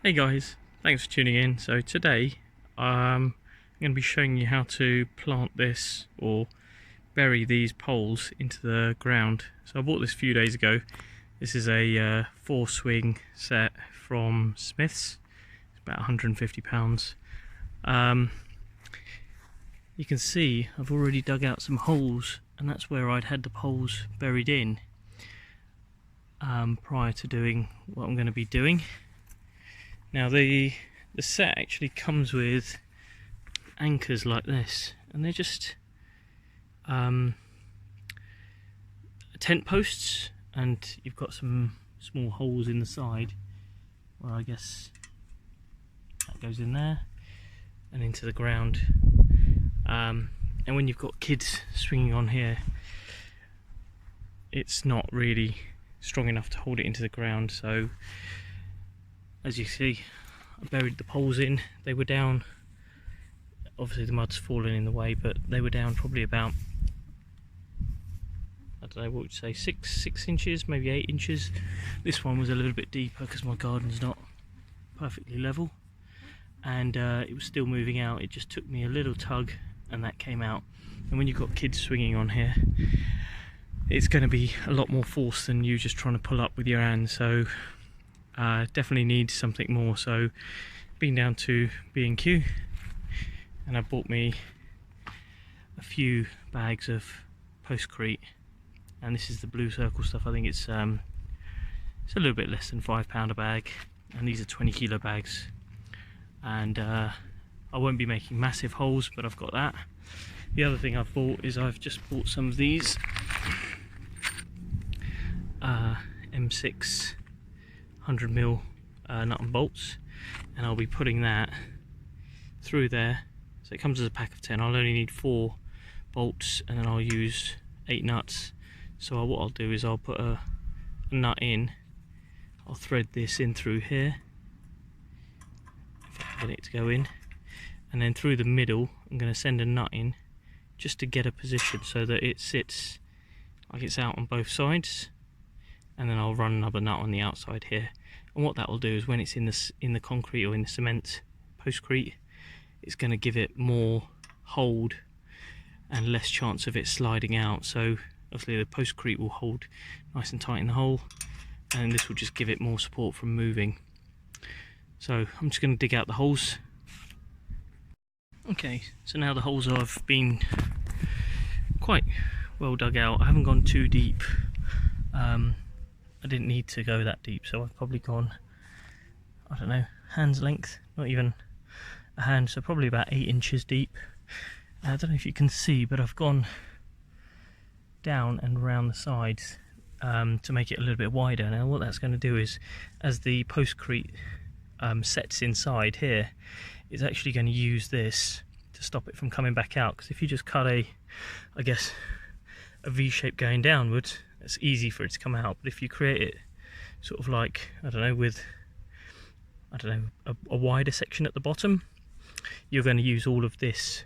Hey guys, thanks for tuning in. So today I'm going to be showing you how to plant this or bury these poles into the ground. So I bought this a few days ago. This is a 4-swing set from Smyths. It's about £150. You can see I've already dug out some holes, and that's where I'd had the poles buried in prior to doing what I'm going to be doing. Now the set actually comes with anchors like this, and they're just tent posts, and you've got some small holes in the side where I guess that goes in there and into the ground. And when you've got kids swinging on here, it's not really strong enough to hold it into the ground. So as you see, I buried the poles in. They were down, obviously the mud's fallen in the way, but they were down probably about, I don't know, what would you say, six inches, maybe 8 inches. This one was a little bit deeper because my garden's not perfectly level, and it was still moving out. It just took me a little tug and that came out. And when you've got kids swinging on here, it's going to be a lot more force than you just trying to pull up with your hands. So definitely needs something more. So been down to B&Q and I bought me a few bags of Postcrete, and this is the blue circle stuff. I think it's a little bit less than £5 a bag, and these are 20 kilo bags. And I won't be making massive holes, but I've got that. The other thing I've bought is I've just bought some of these M6 100mm nut and bolts, and I'll be putting that through there. So it comes as a pack of 10. I'll only need 4 bolts, and then I'll use 8 nuts. So what I'll do is I'll put a nut in, I'll thread this in through here, if I can get it to go in, and then through the middle I'm going to send a nut in just to get a position so that it sits like it's out on both sides, and then I'll run another nut on the outside here. And what that will do is when it's in the concrete or in the cement Postcrete, it's going to give it more hold and less chance of it sliding out. So obviously the Postcrete will hold nice and tight in the hole, and this will just give it more support from moving. So I'm just going to dig out the holes. Okay, so now the holes have been quite well dug out. I haven't gone too deep. I didn't need to go that deep, so I've probably gone, I don't know, hand's length, not even a hand, so probably about 8 inches deep. I don't know if you can see, but I've gone down and around the sides to make it a little bit wider. Now what that's going to do is, as the Postcrete sets inside here, it's actually going to use this to stop it from coming back out. Because if you just cut a V shape going downwards, it's easy for it to come out. But if you create it sort of like, I don't know, with, I don't know, a wider section at the bottom, you're going to use all of this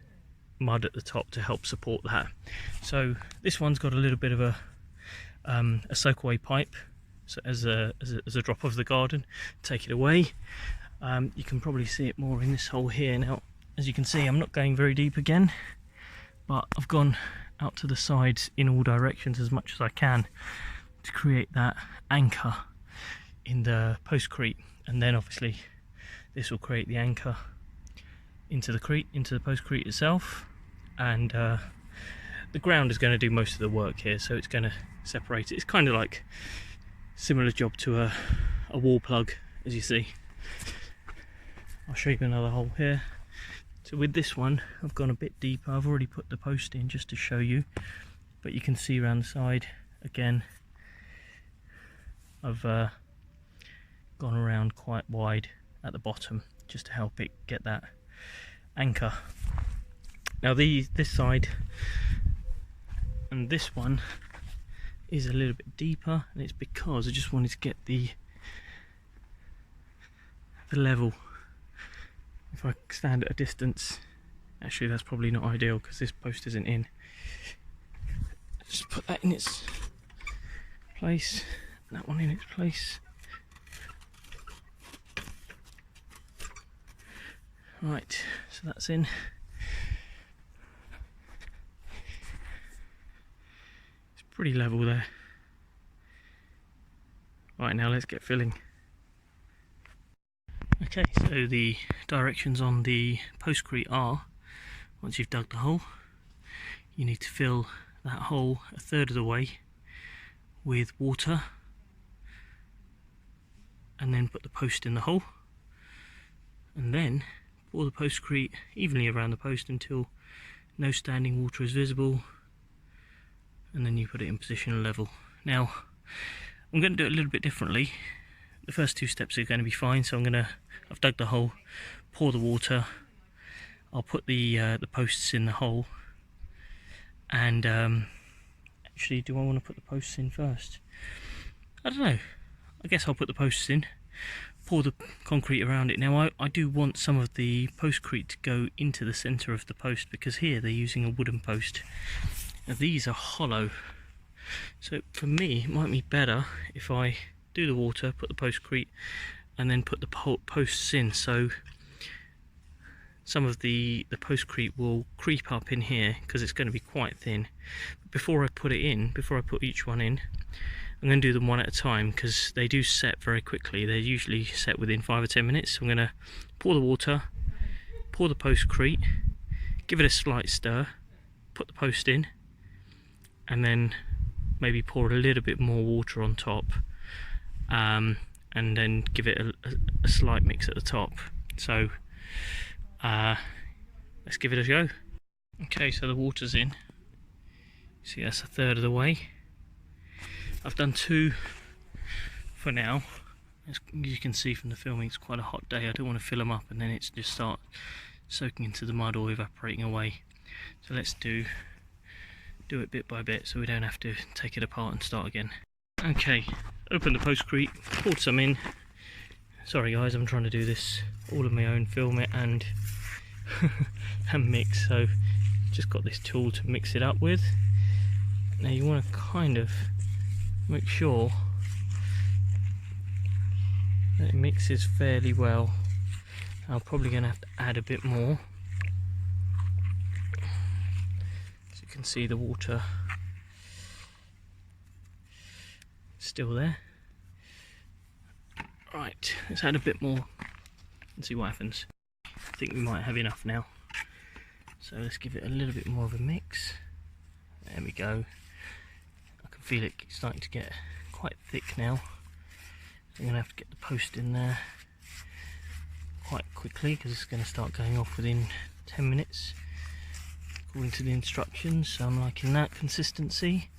mud at the top to help support that. So this one's got a little bit of a soakaway pipe, so as a drop of the garden, take it away. You can probably see it more in this hole here. Now as you can see, I'm not going very deep again, but I've gone out to the sides in all directions as much as I can to create that anchor in the Postcrete, and then obviously this will create the anchor into the Postcrete itself, and the ground is going to do most of the work here, so it's going to separate it. It's kind of like similar job to a wall plug, as you see. I'll show you another hole here. So with this one, I've gone a bit deeper. I've already put the post in just to show you, but you can see around the side again, I've gone around quite wide at the bottom just to help it get that anchor. Now this side and this one is a little bit deeper, and it's because I just wanted to get the level. If I stand at a distance, actually that's probably not ideal because this post isn't in. Just put that in its place, that one in its place. Right, so that's in. It's pretty level there. Right, now let's get filling. Okay, so the directions on the Postcrete are, once you've dug the hole, you need to fill that hole a third of the way with water, and then put the post in the hole, and then pour the Postcrete evenly around the post until no standing water is visible, and then you put it in position and level. Now I'm going to do it a little bit differently. The first two steps are going to be fine, so I've dug the hole, pour the water, I'll put the posts in the hole, and actually, do I want to put the posts in first? I don't know. I guess I'll put the posts in, pour the concrete around it. Now I do want some of the Postcrete to go into the centre of the post, because here they're using a wooden post. Now these are hollow, so for me it might be better if I do the water, put the Postcrete, and then put the posts in, so some of the Postcrete will creep up in here because it's going to be quite thin. But before I put it in, before I put each one in, I'm going to do them one at a time because they do set very quickly. They're usually set within 5 or 10 minutes. So I'm going to pour the water, pour the Postcrete, give it a slight stir, put the post in, and then maybe pour a little bit more water on top, and then give it a slight mix at the top. So let's give it a go. Okay, so the water's in. See, that's a third of the way. I've done 2 for now. As you can see from the filming, it's quite a hot day. I don't want to fill them up and then it's just start soaking into the mud or evaporating away. So let's do it bit by bit so we don't have to take it apart and start again. Okay, open the Postcrete, poured some in. Sorry guys, I'm trying to do this all on my own, film it and and mix, so just got this tool to mix it up with. Now you want to kind of make sure that it mixes fairly well. I'm probably going to have to add a bit more. As you can see, the water is still there. Right, let's add a bit more and see what happens. I think we might have enough now. So let's give it a little bit more of a mix. There we go. I can feel it starting to get quite thick now. So I'm going to have to get the post in there quite quickly because it's going to start going off within 10 minutes according to the instructions. So I'm liking that consistency.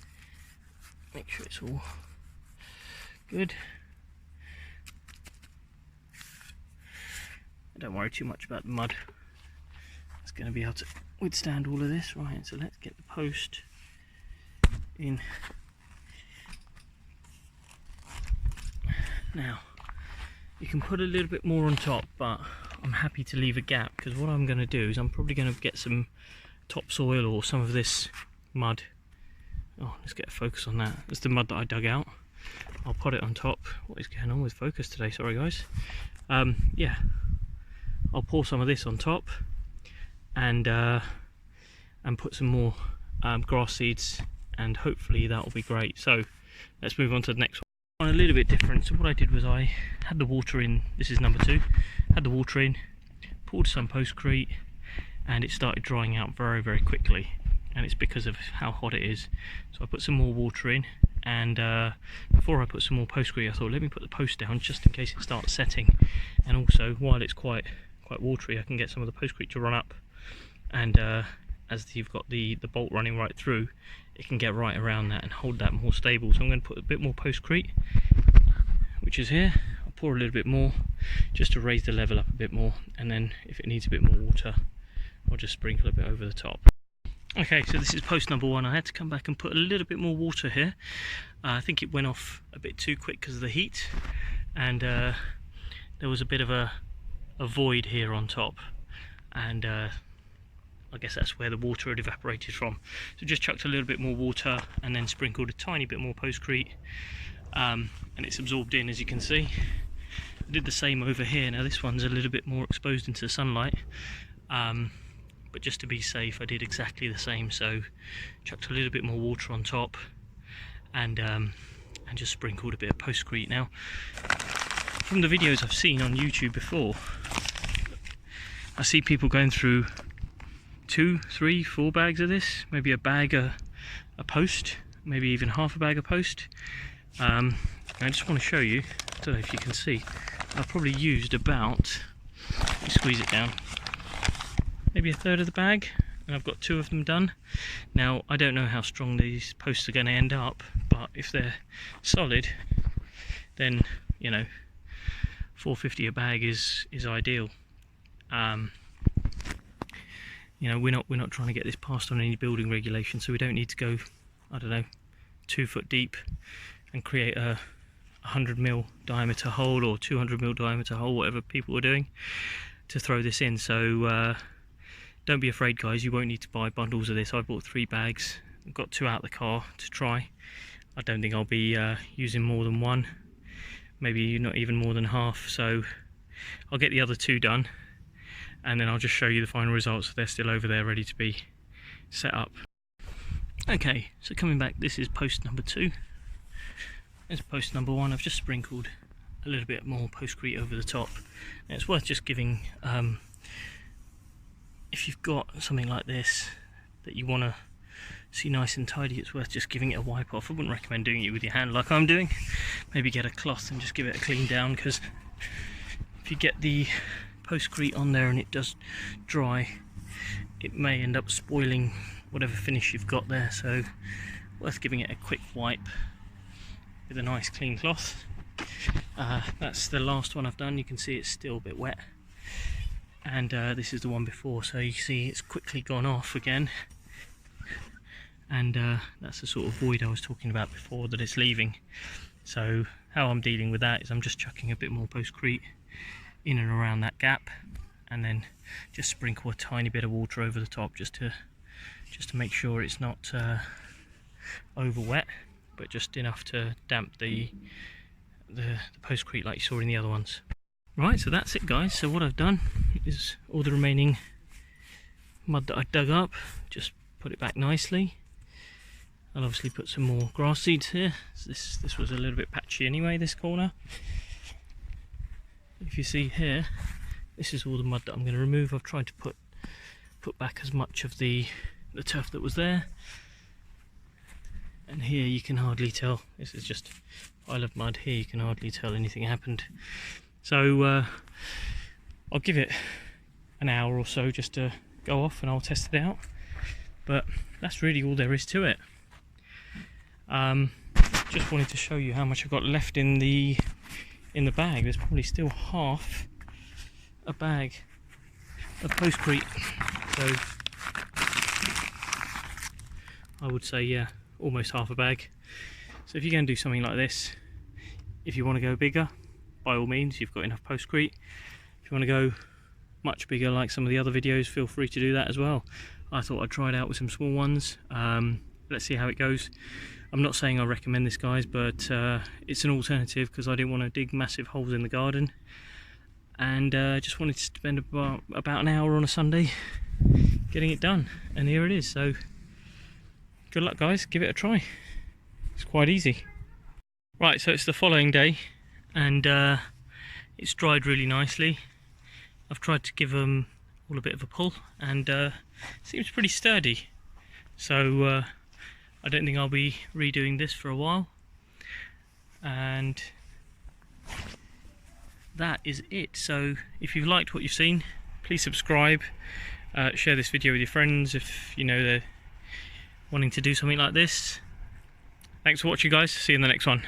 Make sure it's all good. Don't worry too much about the mud. It's going to be able to withstand all of this. Right, so let's get the post in. Now, you can put a little bit more on top, but I'm happy to leave a gap because what I'm going to do is I'm probably going to get some topsoil or some of this mud. Oh, let's get a focus on that. That's the mud that I dug out. I'll put it on top. What is going on with focus today? Sorry guys. Yeah. I'll pour some of this on top and put some more grass seeds, and hopefully that will be great. So let's move on to the next one. A little bit different. So what I did was I had the water in. This is number 2. Had the water in, poured some Postcrete, and it started drying out very, very quickly. And it's because of how hot it is. So I put some more water in, and before I put some more Postcrete, I thought let me put the post down just in case it starts setting. And also, while it's quite watery, I can get some of the Postcrete to run up, and as you've got the bolt running right through, it can get right around that and hold that more stable. So I'm going to put a bit more Postcrete, which is here. I'll pour a little bit more just to raise the level up a bit more, and then if it needs a bit more water, I'll just sprinkle a bit over the top. Okay, so this is post number 1. I had to come back and put a little bit more water here. I think it went off a bit too quick because of the heat, and there was a bit of a void here on top, and I guess that's where the water had evaporated from. So just chucked a little bit more water and then sprinkled a tiny bit more Postcrete, and it's absorbed in, as you can see. I did the same over here. Now this one's a little bit more exposed into the sunlight, but just to be safe I did exactly the same. So chucked a little bit more water on top and just sprinkled a bit of Postcrete. Now from the videos I've seen on YouTube before, I see people going through 2, 3, 4 bags of this, maybe a bag a post, maybe even half a bag a post. I just want to show you, I don't know if you can see, I've probably used about, let me squeeze it down, maybe a third of the bag, and I've got 2 of them done. Now I don't know how strong these posts are going to end up, but if they're solid, then you know, $4.50 a bag is ideal. You know, we're not trying to get this passed on any building regulation, so we don't need to go, I don't know, 2 foot deep and create a 100mm diameter hole or 200mm diameter hole, whatever people are doing, to throw this in. So don't be afraid, guys, you won't need to buy bundles of this. I bought 3 bags, I've got 2 out of the car to try. I don't think I'll be using more than 1, maybe not even more than half, so I'll get the other 2 done and then I'll just show you the final results. They're still over there ready to be set up. Okay, so coming back, this is post number 2. There's post number 1. I've just sprinkled a little bit more Postcrete over the top. Now, it's worth just giving, if you've got something like this that you want to see nice and tidy, it's worth just giving it a wipe off. I wouldn't recommend doing it with your hand like I'm doing. Maybe get a cloth and just give it a clean down, because if you get the Postcrete on there and it does dry, it may end up spoiling whatever finish you've got there. So worth giving it a quick wipe with a nice clean cloth. That's the last one I've done. You can see it's still a bit wet, and this is the one before, so you see it's quickly gone off again, and that's the sort of void I was talking about before that it's leaving. So how I'm dealing with that is I'm just chucking a bit more Postcrete in and around that gap, and then just sprinkle a tiny bit of water over the top just to make sure it's not over wet, but just enough to damp the Postcrete like you saw in the other ones. Right, so that's it, guys. So what I've done is all the remaining mud that I dug up, just put it back nicely. I'll obviously put some more grass seeds here. So this was a little bit patchy anyway, this corner. If you see here, this is all the mud that I'm going to remove. I've tried to put back as much of the turf that was there. And here you can hardly tell, this is just a pile of mud. Here you can hardly tell anything happened. So I'll give it an hour or so just to go off, and I'll test it out. But that's really all there is to it. Just wanted to show you how much I've got left in the bag. There's probably still half a bag of Postcrete. So I would say, yeah, almost half a bag. So if you're going to do something like this, if you want to go bigger, by all means, you've got enough Postcrete. If you want to go much bigger like some of the other videos, feel free to do that as well. I thought I'd try it out with some small ones. Let's see how it goes. I'm not saying I recommend this, guys, but it's an alternative because I didn't want to dig massive holes in the garden, and just wanted to spend about an hour on a Sunday getting it done, and here it is. So good luck, guys, give it a try. It's quite easy. Right, so it's the following day, and it's dried really nicely. I've tried to give them all a bit of a pull, and it seems pretty sturdy. So I don't think I'll be redoing this for a while, and that is it. So if you've liked what you've seen, please subscribe, share this video with your friends if you know they're wanting to do something like this. Thanks for watching, guys. See you in the next one.